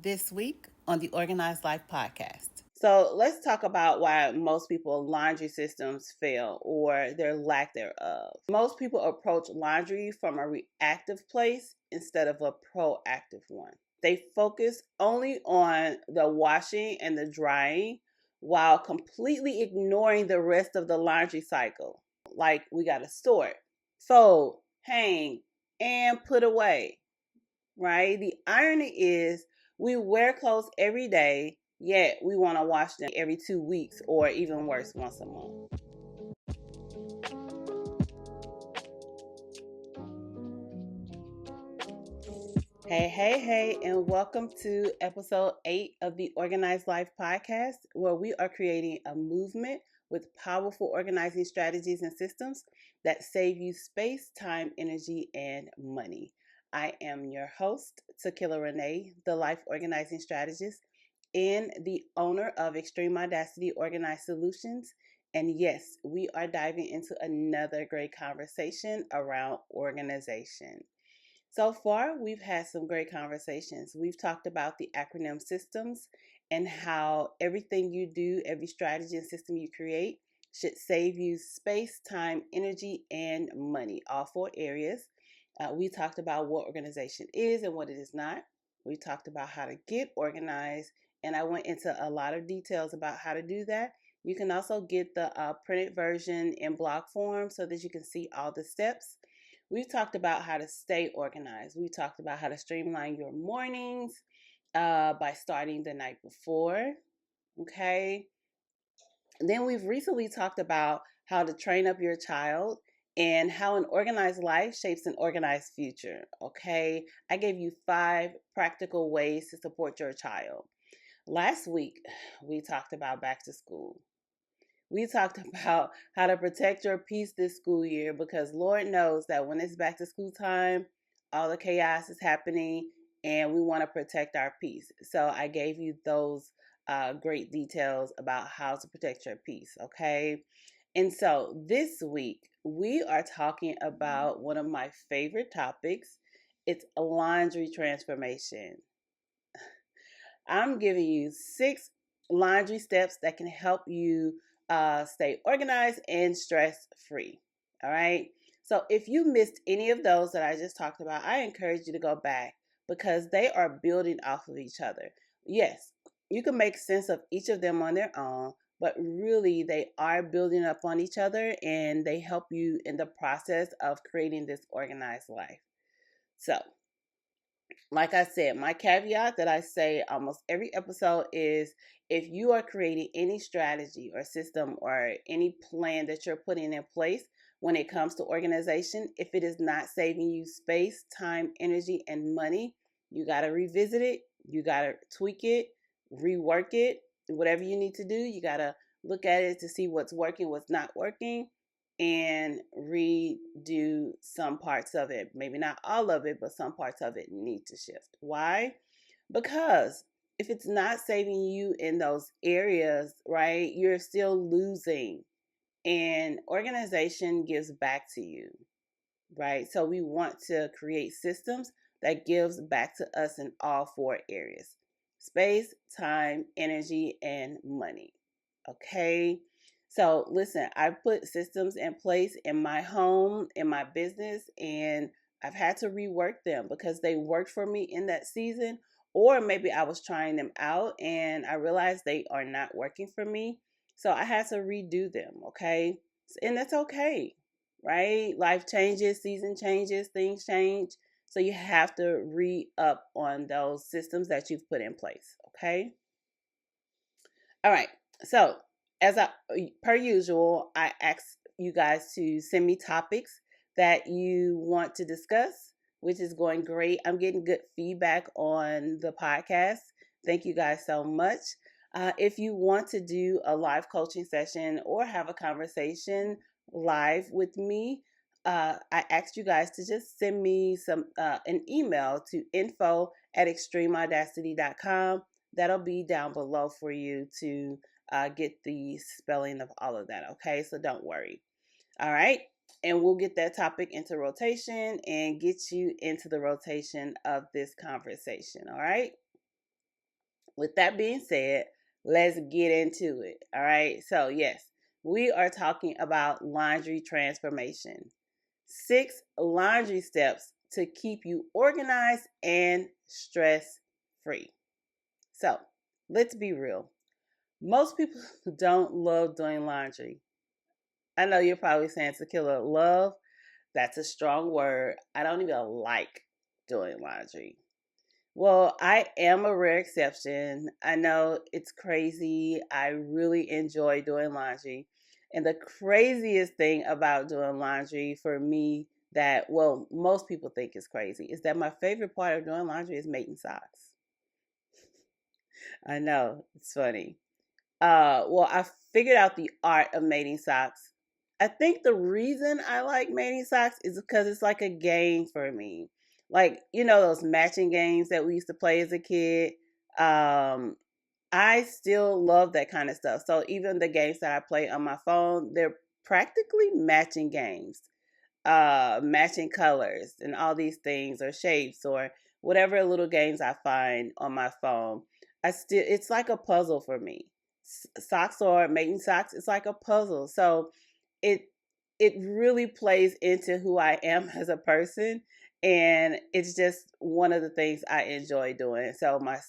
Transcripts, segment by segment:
this week on the Organized Life podcast. So let's talk about why most people's laundry systems fail or their lack thereof. Most people approach laundry from a reactive place instead of a proactive one. They focus only on the washing and the drying while completely ignoring the rest of the laundry cycle. Like we got to sort, fold, hang, and put away, right? The irony is we wear clothes every day, yet we want to wash them every 2 weeks or even worse, once a month. Hey, and welcome to episode 8 of the Organized Life podcast, where we are creating a movement with powerful organizing strategies and systems that save you space, time, energy, and money. I am your host, Tequila Renee, the life organizing strategist and the owner of Extreme Audacity Organized Solutions. And yes, we are diving into another great conversation around organization. So far, we've had some great conversations. We've talked about the acronym systems and how everything you do, every strategy and system you create should save you space, time, energy, and money, all 4 areas. We talked about what organization is and what it is not. We talked about how to get organized, and I went into a lot of details about how to do that. You can also get the printed version in blog form so that you can see all the steps. We've talked about how to stay organized. We talked about how to streamline your mornings by starting the night before. Okay. And then we've recently talked about how to train up your child and how an organized life shapes an organized future. Okay. I gave you 5 practical ways to support your child. Last week, we talked about back to school. We talked about how to protect your peace this school year because Lord knows that when it's back to school time, all the chaos is happening and we want to protect our peace. So I gave you those great details about how to protect your peace, okay? And so this week, we are talking about one of my favorite topics. It's laundry transformation. I'm giving you 6 laundry steps that can help you stay organized and stress free. All right. So if you missed any of those that I just talked about, I encourage you to go back because they are building off of each other. Yes, you can make sense of each of them on their own, but really they are building up on each other and they help you in the process of creating this organized life. So, like I said, my caveat that I say almost every episode is if you are creating any strategy or system or any plan that you're putting in place when it comes to organization, if it is not saving you space, time, energy, and money, you got to revisit it. You got to tweak it, rework it, whatever you need to do. You got to look at it to see what's working, what's not working, and redo some parts of it. Maybe not all of it, but some parts of it need to shift. Why? Because if it's not saving you in those areas, right, you're still losing. And organization gives back to you, right? So we want to create systems that gives back to us in all 4 areas: space, time, energy, and money. Okay. So listen, I put systems in place in my home, in my business, and I've had to rework them because they worked for me in that season, or maybe I was trying them out and I realized they are not working for me. So I had to redo them. Okay. And that's okay, right? Life changes, season changes, things change. So you have to re-up on those systems that you've put in place. Okay. All right. So, as I per usual, I ask you guys to send me topics that you want to discuss, which is going great. I'm getting good feedback on the podcast. Thank you guys so much. If you want to do a live coaching session or have a conversation live with me, I asked you guys to just send me an email to info@extremeaudacity.com. That'll be down below for you to get the spelling of all of that. Okay, so don't worry. All right, and we'll get that topic into rotation and get you into the rotation of this conversation. All right. With that being said, let's get into it. All right. So, yes, we are talking about laundry transformation. 6 laundry steps to keep you organized and stress free. So, let's be real. Most people don't love doing laundry. I know you're probably saying, Tequila, love, that's a strong word. I don't even like doing laundry. Well, I am a rare exception. I know it's crazy. I really enjoy doing laundry. And the craziest thing about doing laundry for me that, well, most people think is crazy is that my favorite part of doing laundry is making socks. I know, it's funny. Well, I figured out the art of mating socks. I think the reason I like mating socks is because it's like a game for me. Like, those matching games that we used to play as a kid. Um, I still love that kind of stuff. So even the games that I play on my phone, they're practically matching games, matching colors and all these things or shapes or whatever little games I find on my phone. It's like a puzzle for me. Socks or making socks, it's like a puzzle. So it it really plays into who I am as a person, and it's just one of the things I enjoy doing. So my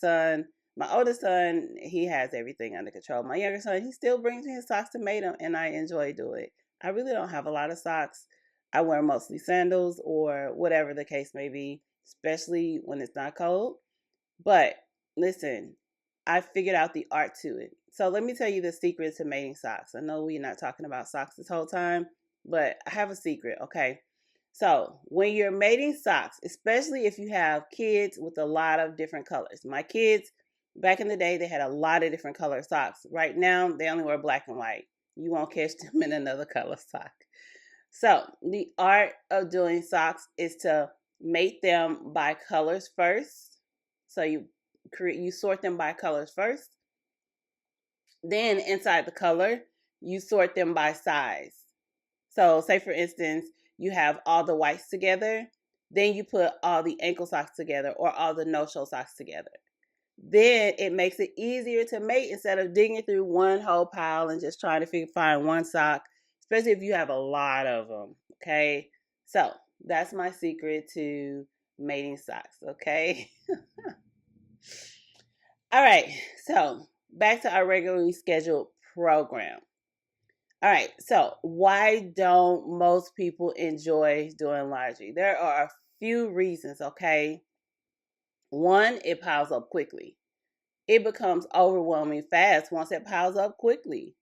oldest son, he has everything under control. My younger son, he still brings me his socks to mate them, and I enjoy doing it. I really don't have a lot of socks. I wear mostly sandals or whatever the case may be, especially when it's not cold. But listen, I figured out the art to it. So let me tell you the secret to mating socks. I know we're not talking about socks this whole time, but I have a secret, okay? So when you're mating socks, especially if you have kids with a lot of different colors. My kids, back in the day, they had a lot of different color socks. Right now, they only wear black and white. You won't catch them in another color sock. So the art of doing socks is to mate them by colors first. So you sort them by colors first. Then inside the color, you sort them by size. So say for instance, you have all the whites together, then you put all the ankle socks together or all the no-show socks together. Then it makes it easier to mate instead of digging through one whole pile and just trying to find one sock, especially if you have a lot of them. Okay, so that's my secret to mating socks. Okay. All right, so back to our regularly scheduled program. All right, so why don't most people enjoy doing laundry? There are a few reasons, okay? One, it piles up quickly. It becomes overwhelming fast once it piles up quickly.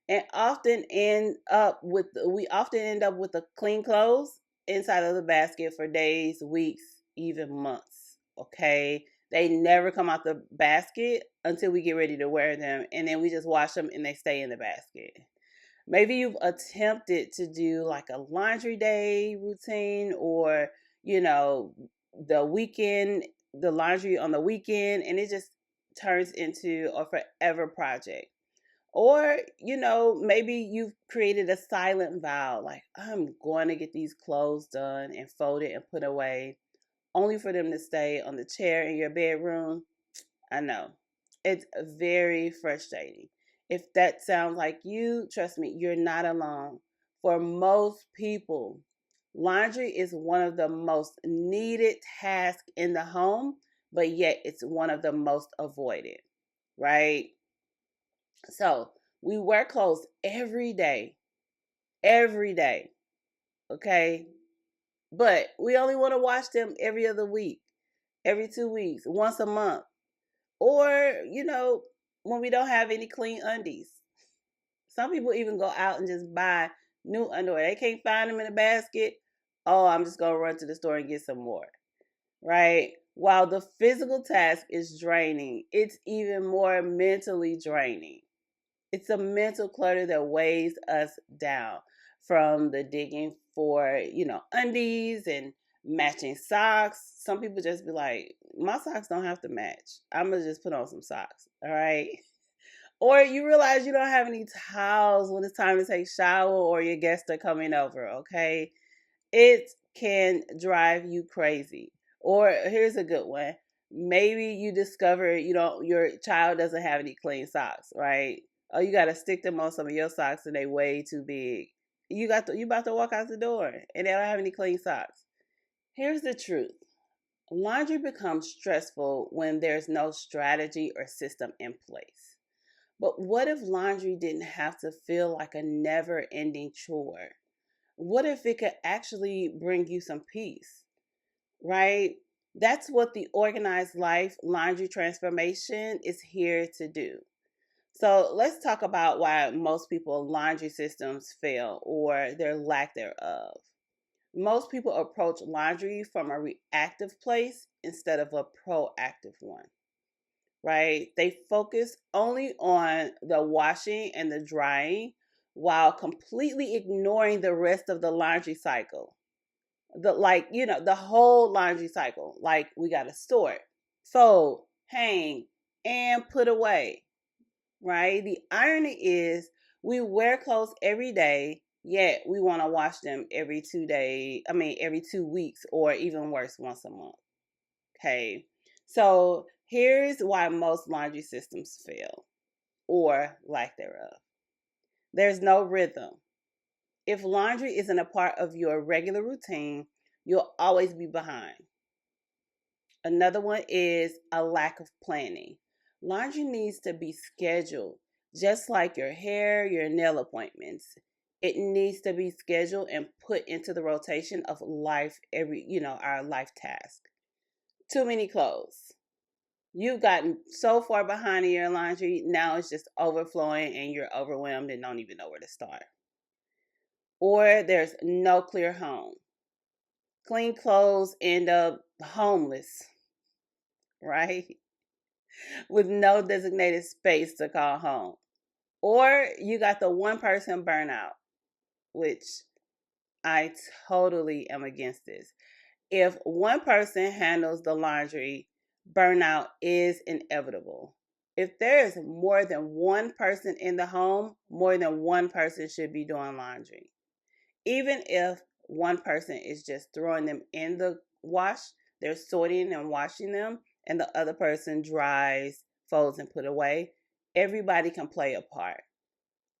And we often end up with the clean clothes inside of the basket for days, weeks, even months. Okay? They never come out the basket until we get ready to wear them, and then we just wash them and they stay in the basket. Maybe you've attempted to do like a laundry day routine or, you know, the weekend, the laundry on the weekend, and it just turns into a forever project. Or, maybe you've created a silent vow, like, I'm going to get these clothes done and folded and put away, only for them to stay on the chair in your bedroom. I know. It's very frustrating. If that sounds like you, trust me, you're not alone. For most people, laundry is one of the most needed tasks in the home, but yet it's one of the most avoided, right? So we wear clothes every day, okay? But we only want to wash them every other week, every 2 weeks, once a month, or, when we don't have any clean undies. Some people even go out and just buy new underwear. They can't find them in a basket. Oh, I'm just going to run to the store and get some more, right? While the physical task is draining, it's even more mentally draining. It's a mental clutter that weighs us down, from the digging for, undies and matching socks. Some people just be like, my socks don't have to match. I'm going to just put on some socks. All right. Or you realize you don't have any towels when it's time to take a shower or your guests are coming over. Okay. It can drive you crazy. Or here's a good one. Maybe you discover your child doesn't have any clean socks, right? Oh, you got to stick them on some of your socks and they way too big. You about to walk out the door and they don't have any clean socks. Here's the truth. Laundry becomes stressful when there's no strategy or system in place. But what if laundry didn't have to feel like a never ending chore? What if it could actually bring you some peace, right? That's what the organized life laundry transformation is here to do. So let's talk about why most people's laundry systems fail or their lack thereof. Most people approach laundry from a reactive place instead of a proactive one, right? They focus only on the washing and the drying while completely ignoring the rest of the laundry cycle. The whole laundry cycle. Like we got to sort, fold, hang, and put away, right? The irony is we wear clothes every day, yet we want to wash them every 2 weeks, or even worse, once a month. Okay. So here's why most laundry systems fail or lack thereof. There's no rhythm. If laundry isn't a part of your regular routine, you'll always be behind. Another one is a lack of planning. Laundry needs to be scheduled, just like your hair, your nail appointments. It needs to be scheduled and put into the rotation of life our life task. Too many clothes. You've gotten so far behind in your laundry, now it's just overflowing and you're overwhelmed and don't even know where to start. Or there's no clear home. Clean clothes end up homeless, right? With no designated space to call home. Or you got the one person burnout, which I totally am against this. If one person handles the laundry, burnout is inevitable. If there is more than one person in the home, more than one person should be doing laundry. Even if one person is just throwing them in the wash, they're sorting and washing them, and the other person dries, folds, and put away. Everybody can play a part.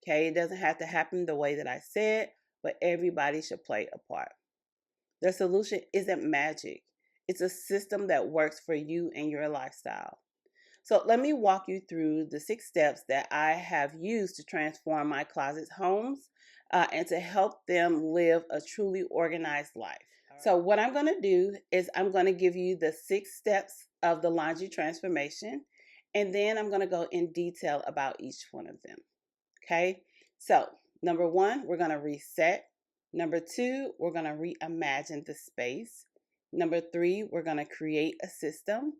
Okay, it doesn't have to happen the way that I said, but everybody should play a part. The solution isn't magic. It's a system that works for you and your lifestyle. So let me walk you through the 6 steps that I have used to transform my closet homes and to help them live a truly organized life. So what I'm going to do is I'm going to give you the 6 steps of the laundry transformation, and then I'm going to go in detail about each one of them. Okay, so number 1, we're going to reset. Number 2, we're going to reimagine the space. Number 3, we're going to create a system.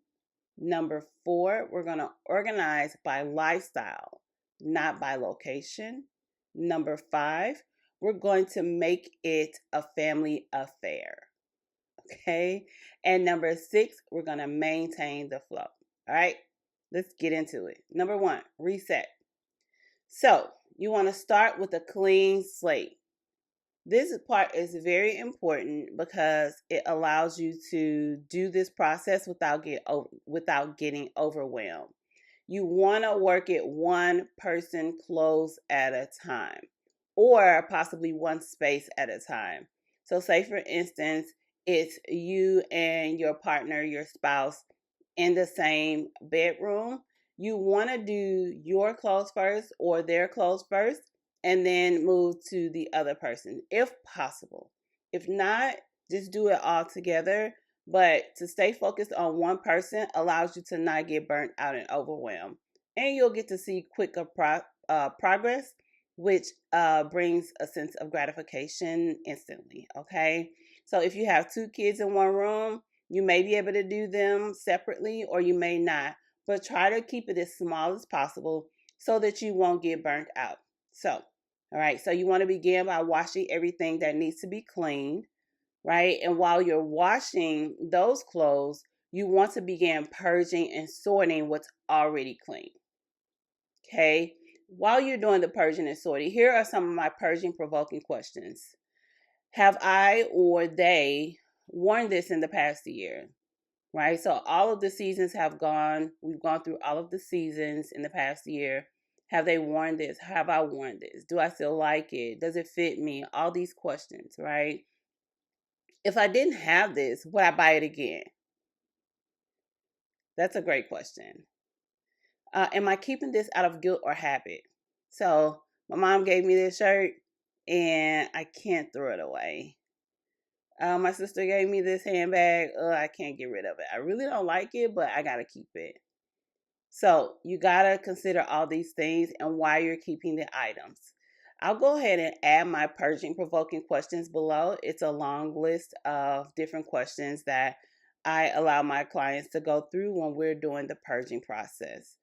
Number 4, we're going to organize by lifestyle, not by location. Number 5, we're going to make it a family affair. Okay, and number 6, we're going to maintain the flow. All right, let's get into it. Number 1, reset. So you want to start with a clean slate. This part is very important because it allows you to do this process without getting overwhelmed. You want to work it one person clothes at a time, or possibly one space at a time. So say for instance, it's you and your partner, your spouse, in the same bedroom. You want to do your clothes first or their clothes first, and then move to the other person if possible. If not, just do it all together. But to stay focused on one person allows you to not get burnt out and overwhelmed. And you'll get to see quicker progress, which brings a sense of gratification instantly. Okay. So if you have 2 kids in one room, you may be able to do them separately or you may not. But try to keep it as small as possible so that you won't get burnt out. So, all right, so you want to begin by washing everything that needs to be cleaned, right? And while you're washing those clothes, you want to begin purging and sorting what's already clean. Okay? While you're doing the purging and sorting, here are some of my purging provoking questions. Have I or they worn this in the past year? right? So all of the seasons have gone. We've gone through all of the seasons in the past year. Have they worn this? Have I worn this? Do I still like it? Does it fit me? All these questions, right? If I didn't have this, would I buy it again? That's a great question. Am I keeping this out of guilt or habit? So my mom gave me this shirt and I can't throw it away. My sister gave me this handbag. I can't get rid of it. I really don't like it, but I gotta keep it. So you gotta consider all these things and why you're keeping the items. I'll go ahead and add my purging provoking questions below. It's a long list of different questions that I allow my clients to go through when we're doing the purging process,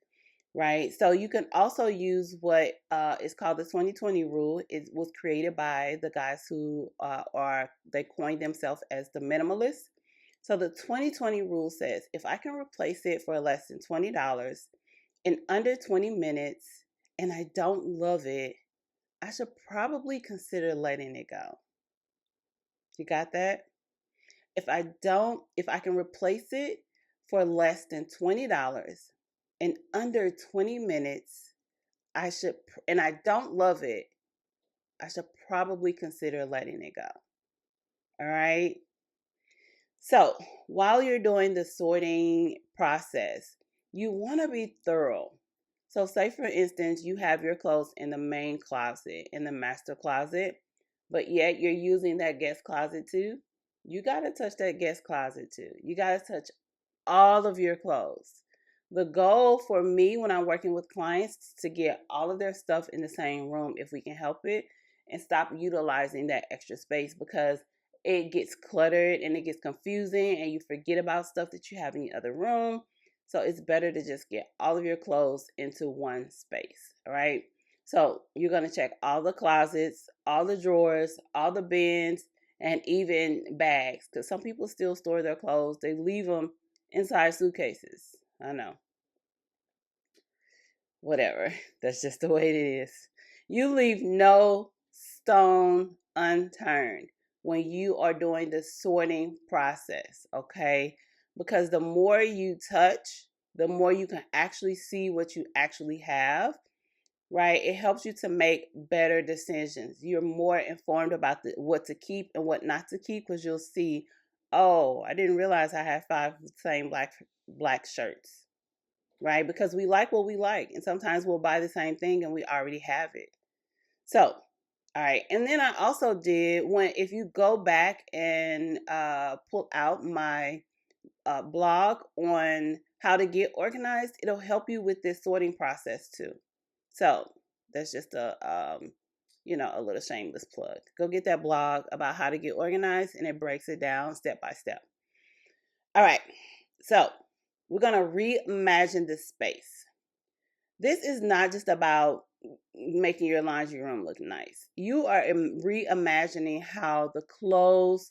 right? So you can also use what is called the 2020 rule. It was created by the guys who they coined themselves as the minimalists. So the 2020 rule says if I can replace it for less than $20 in under 20 minutes and I don't love it, I should probably consider letting it go. You got that? If I can replace it for less than $20 in under 20 minutes, and I don't love it, I should probably consider letting it go. All right. So while you're doing the sorting process, you want to be thorough. So, say for instance, you have your clothes in the main closet, in the master closet, but yet you're using that guest closet too. You got to touch that guest closet too. You got to touch all of your clothes. The goal for me when I'm working with clients is to get all of their stuff in the same room if we can help it and stop utilizing that extra space because it gets cluttered and it gets confusing and you forget about stuff that you have in the other room. So it's better to just get all of your clothes into one space, all right? So you're going to check all the closets, all the drawers, all the bins, and even bags because some people still store their clothes. They leave them inside suitcases. I know. Whatever. That's just the way it is. You leave no stone unturned when you are doing the sorting process, okay? Because the more you touch, the more you can actually see what you actually have, right? It helps you to make better decisions. You're more informed about what to keep and what not to keep because you'll see, oh, I didn't realize I had 5 same black shirts, right? Because we like what we like, and sometimes we'll buy the same thing and we already have it. So, all right, and then I also did if you go back and pull out my blog on how to get organized, it'll help you with this sorting process too. So that's just a little shameless plug. Go get that blog about how to get organized, and it breaks it down step by step. All right, so we're gonna reimagine the space. This is not just about making your laundry room look nice. You are reimagining how the clothes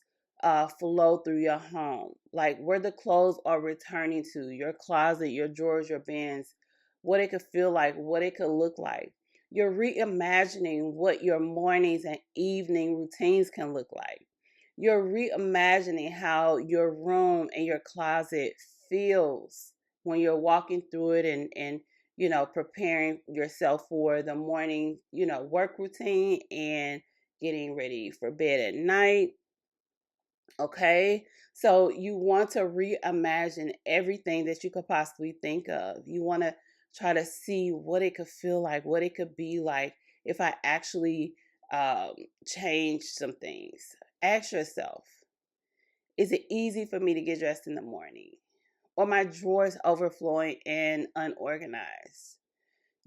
flow through your home, like where the clothes are returning to, your closet, your drawers, your bins, what it could feel like, what it could look like. You're reimagining what your mornings and evening routines can look like. You're reimagining how your room and your closet feels when you're walking through it and preparing yourself for the morning, work routine and getting ready for bed at night. Okay. So you want to reimagine everything that you could possibly think of. You want to try to see what it could feel like, what it could be like if I actually change some things. Ask yourself, is it easy for me to get dressed in the morning? Or my drawers overflowing and unorganized?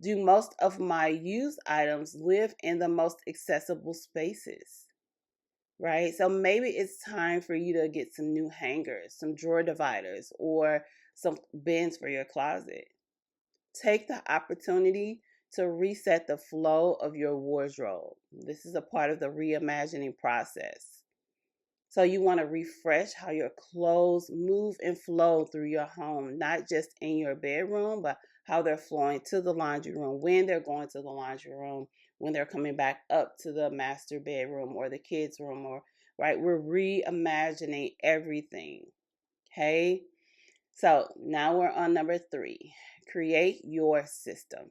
Do most of my used items live in the most accessible spaces? Right? So maybe it's time for you to get some new hangers, some drawer dividers, or some bins for your closet. Take the opportunity to reset the flow of your wardrobe. This is a part of the reimagining process. So you want to refresh how your clothes move and flow through your home, not just in your bedroom, but how they're flowing to the laundry room, when they're going to the laundry room, when they're coming back up to the master bedroom or the kids' room, or right. We're reimagining everything. Okay. So now we're on number 3. Create your system.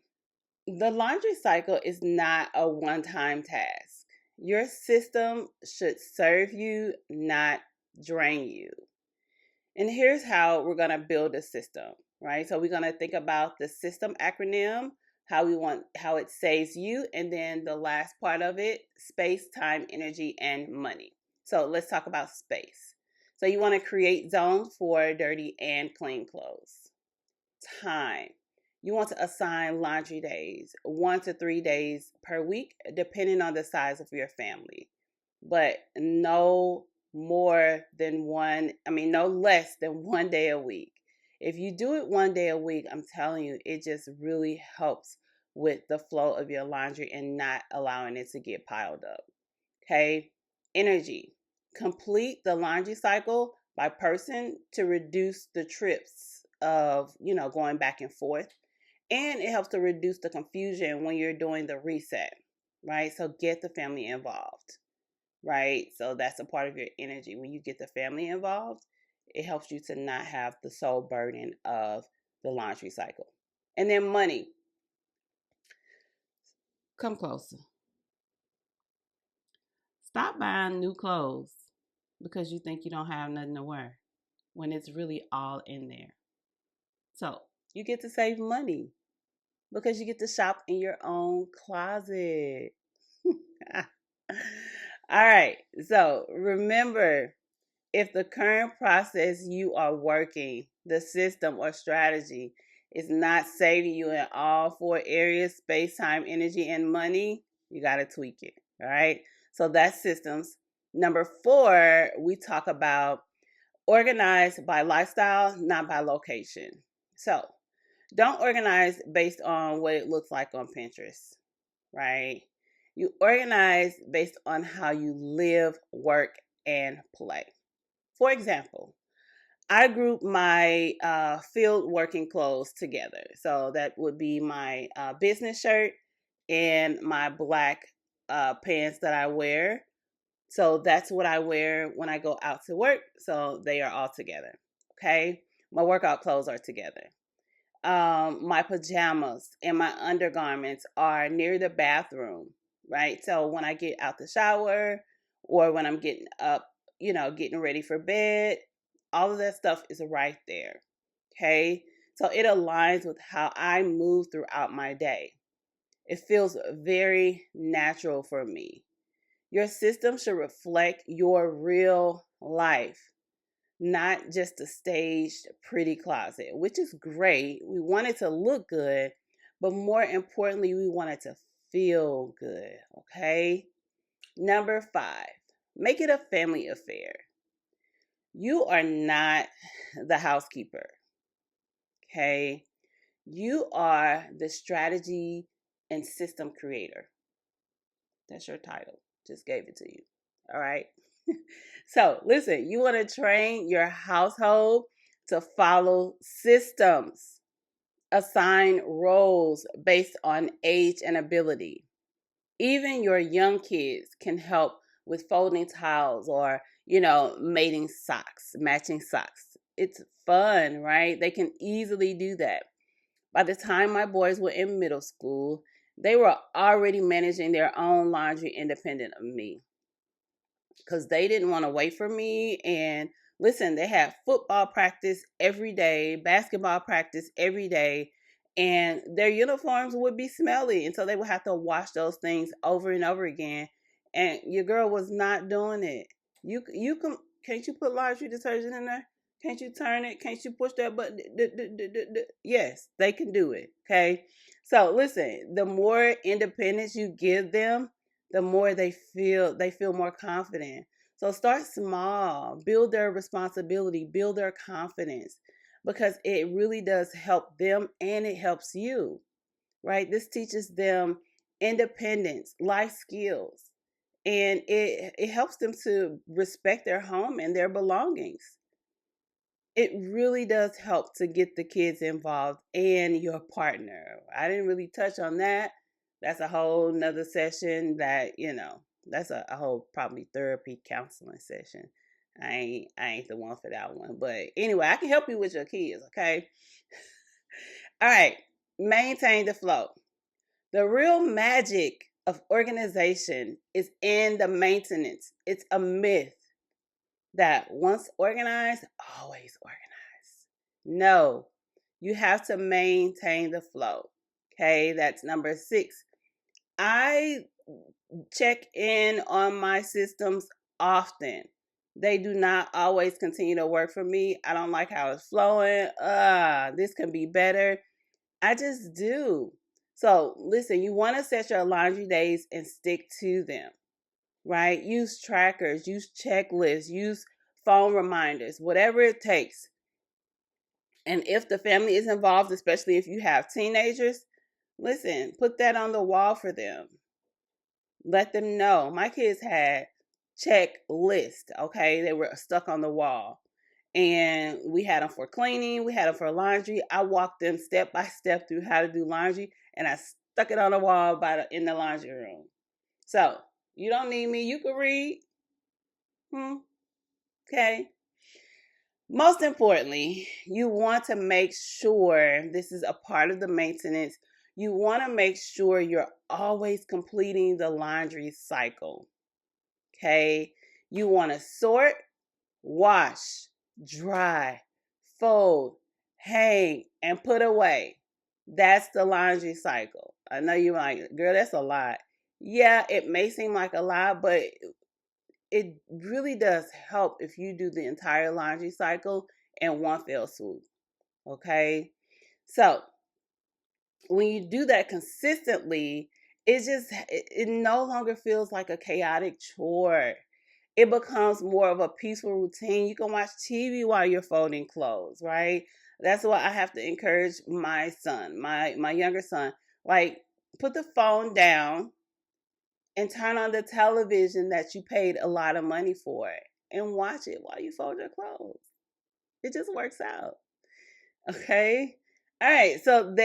The laundry cycle is not a one-time task. Your system should serve you, not drain you. And here's how we're going to build a system, right? So we're going to think about the system acronym, how it saves you, and then the last part of it, space, time, energy, and money. So let's talk about space. So you want to create zones for dirty and clean clothes. Time. You want to assign laundry days, 1 to 3 days per week, depending on the size of your family. But no more than no less than 1 day a week. If you do it 1 day a week, I'm telling you, it just really helps with the flow of your laundry and not allowing it to get piled up. Okay. Energy. Complete the laundry cycle by person to reduce the trips of, going back and forth. And it helps to reduce the confusion when you're doing the reset, right? So get the family involved, right? So that's a part of your energy. When you get the family involved, it helps you to not have the sole burden of the laundry cycle. And then money. Come closer. Stop buying new clothes because you think you don't have nothing to wear when it's really all in there. So you get to save money because you get to shop in your own closet. All right. So remember, if the current process you are working, the system or strategy, is not saving you in all 4 areas, space, time, energy, and money, you got to tweak it. All right. So that's systems. Number 4, we talk about organized by lifestyle, not by location. So don't organize based on what it looks like on Pinterest, right? You organize based on how you live, work, and play. For example, I group my field working clothes together. So that would be my business shirt and my black pants that I wear. So that's what I wear when I go out to work. So they are all together. Okay. My workout clothes are together. My pajamas and my undergarments are near the bathroom, right? So when I get out the shower or when I'm getting up, getting ready for bed, all of that stuff is right there. Okay. So it aligns with how I move throughout my day. It feels very natural for me. Your system should reflect your real life, not just a staged pretty closet, which is great. We want it to look good, but more importantly, we want it to feel good. Okay. Number 5, make it a family affair. You are not the housekeeper. Okay. You are the strategy and system creator. That's your title. Just gave it to you. All right. So listen, you want to train your household to follow systems, assign roles based on age and ability. Even your young kids can help with folding towels or, mating socks, matching socks. It's fun, right? They can easily do that. By the time my boys were in middle school, they were already managing their own laundry independent of me because they didn't want to wait for me. And listen, they had football practice every day, basketball practice every day, and their uniforms would be smelly. And so they would have to wash those things over and over again. And your girl was not doing it. You can't you put laundry detergent in there? Can't you turn it? Can't you push that button? Yes, they can do it. Okay. So listen, the more independence you give them, the more they feel more confident. So start small, build their responsibility, build their confidence because it really does help them and it helps you, right? This teaches them independence, life skills, and it helps them to respect their home and their belongings. It really does help to get the kids involved and your partner. I didn't really touch on that. That's a whole nother session that, that's a whole probably therapy counseling session I ain't the one for that one. But anyway, I can help you with your kids, okay? All right. Maintain the flow. The real magic of organization is in the maintenance. It's a myth that once organized, always organized. No, you have to maintain the flow. Okay, that's number 6. I check in on my systems often. They do not always continue to work for me. I don't like how it's flowing. This can be better. I just do. So, listen, you want to set your laundry days and stick to them, right? Use trackers, use checklists, use phone reminders, whatever it takes. And if the family is involved, especially if you have teenagers, listen, put that on the wall for them. Let them know. My kids had checklists, okay? They were stuck on the wall. And we had them for cleaning, we had them for laundry. I walked them step by step through how to do laundry, and I stuck it on the wall in the laundry room. So, you don't need me. You can read. Okay. Most importantly, you want to make sure this is a part of the maintenance. You want to make sure you're always completing the laundry cycle. Okay. You want to sort, wash, dry, fold, hang, and put away. That's the laundry cycle. I know you're like, girl, that's a lot. Yeah, it may seem like a lot, but it really does help if you do the entire laundry cycle in one fell swoop. Okay? So, when you do that consistently, it no longer feels like a chaotic chore. It becomes more of a peaceful routine. You can watch TV while you're folding clothes, right? That's why I have to encourage my son, my younger son, like, put the phone down and turn on the television that you paid a lot of money for and watch it while you fold your clothes. It just works out. Okay? All right, so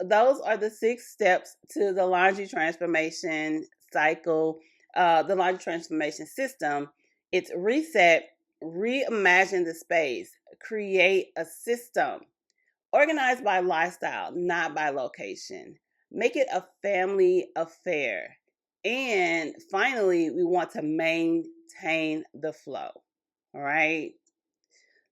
those are the 6 steps to the laundry transformation cycle, the laundry transformation system. It's reset, reimagine the space, create a system, organize by lifestyle, not by location. Make it a family affair. And finally, we want to maintain the flow. All right.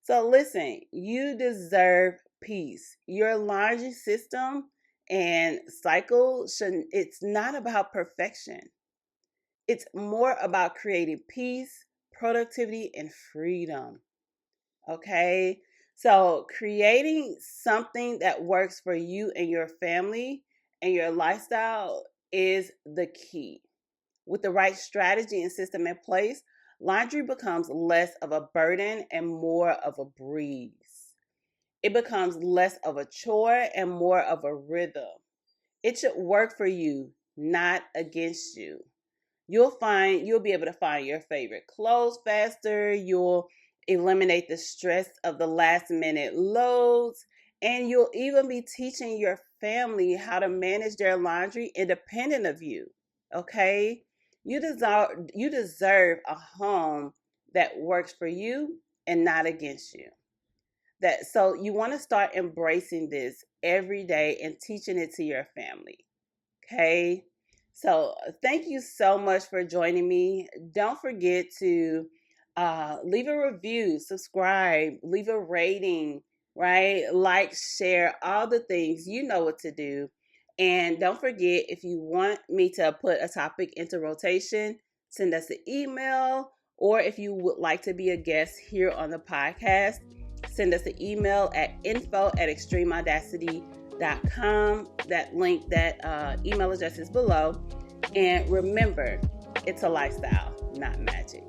So listen, you deserve peace. Your laundry system and cycle it's not about perfection. It's more about creating peace, productivity, and freedom. Okay? So creating something that works for you and your family and your lifestyle is the key. With the right strategy and system in place, laundry becomes less of a burden and more of a breeze. It becomes less of a chore and more of a rhythm. It should work for you, not against you. You'll be able to find your favorite clothes faster. You'll eliminate the stress of the last minute loads. And you'll even be teaching your family how to manage their laundry independent of you. Okay? You deserve a home that works for you and not against you. So you want to start embracing this every day and teaching it to your family. Okay? So thank you so much for joining me. Don't forget to leave a review, subscribe, leave a rating, right? Like, share, all the things. You know what to do. And don't forget, if you want me to put a topic into rotation, send us an email. Or if you would like to be a guest here on the podcast, send us an email at info@extremeaudacity.com. That email address is below. And remember, it's a lifestyle, not magic.